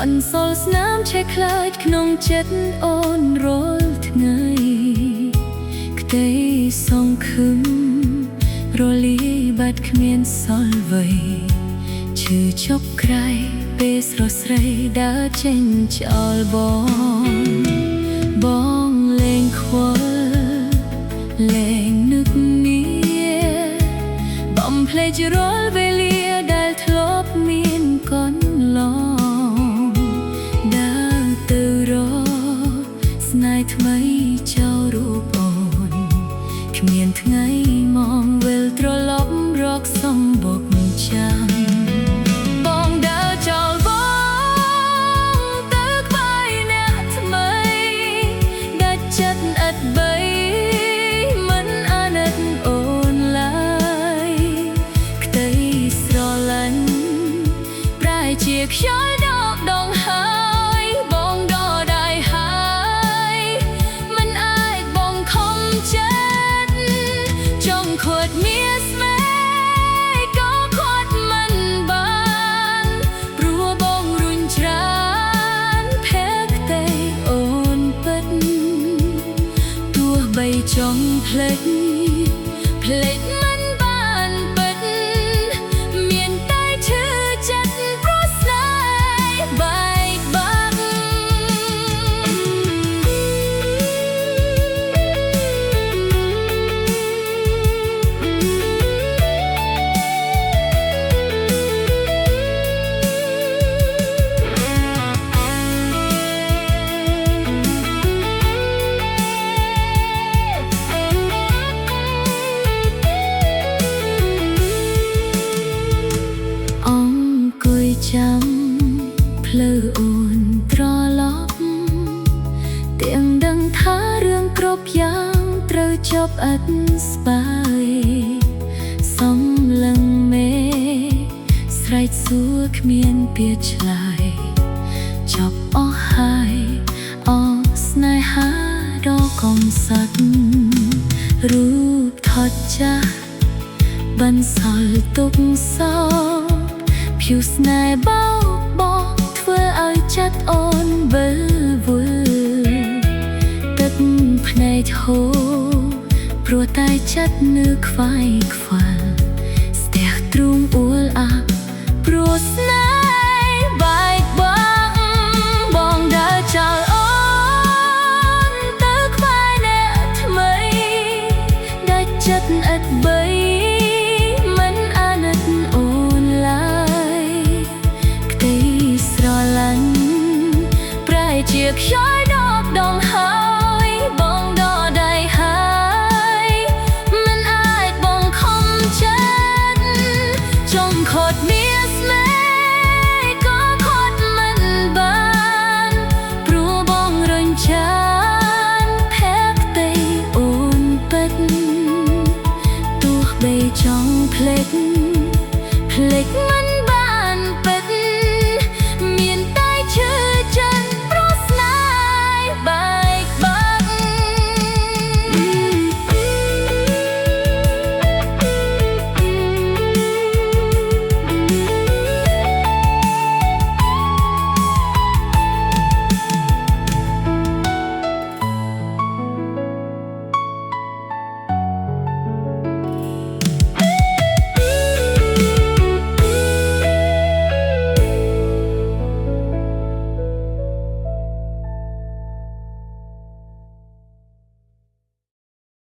បន្សល់ស្នាមឆេះខ្លាចក្នុងចិត្តអូនរាល់ថ្ងៃក្តីសង្ឃឹមរលាយបាត់គ្មានសល់អ្វីឈឺជប់ក្រៃពេលស្រស់ស្រីដើរចេញចោលបងលែងខ្វល់លែងនឹកនាបំភ្លេចរាល់វេលាដែលធ្លាប់មានកន្លងដើរទៅរកស្នេហ៍ថ្មីចោលរូបអូនគ្មានថ្ងៃមកវិលត្រឡប់រកសំបុកចាំបងដើរចោលបងទៅក្បែរអ្នកថ្មីដាច់ចិត្តឥតបីមិនអាណិតអូនឡើយក្តីស្រឡាញ់ប្រែជាខ្យល់ដកដងហើយបងដដៃហើយមិនអាចបងខំចិត្តចង់ខួតមានស្នេហ៍ក៏ខួតមិនបានព្រោះបងរុញច្រានភ័ក្រតែអូនពិតទោះបីចង់ភ្លេចមិនបានពិតមានតែឈឺចិត្តព្រោះស្នេហ៍បែកបាក់ចាំផ្លូវអូនត្រឡប់ទាំងដឹងថារឿងគ្រប់យ៉ាងត្រូវចប់ឥតស្បើយសំឡឹងមេស្រែកសួរគ្មានពាក្យឆ្លើយចប់អស់ហើយអស់ស្នេហាដ៏កំសត់រូបថតចាស់បន្សល់ទុកសោកភីវស្នេហ៍បោកបក់ធ្វើឲ្យចិត្តអូនវិលវល់ទឹកភ្នែកហូរព្រោះតែចិត្តនៅខ្វាយខ្វល់ស្ទះទ្រូងអួលអាប់ព្រោះស្នេហ៍បែកបាក់បងដើរចោលអូនទៅក្បែរអ្នកថ្មីដាច់ចិត្តឥតបីមិនអាណិតអូនឡើយប្រែជាខ្យល់ដកដងហើយបងដដៃហើយមិនអាចបងខំចិត្តចង់ខត់មានស្នេហ៍ក៏ខត់មិនបានព្រោះបងរុញច្រានភ័ក្រតែអូនពិតទោះបីចង់ភ្លេច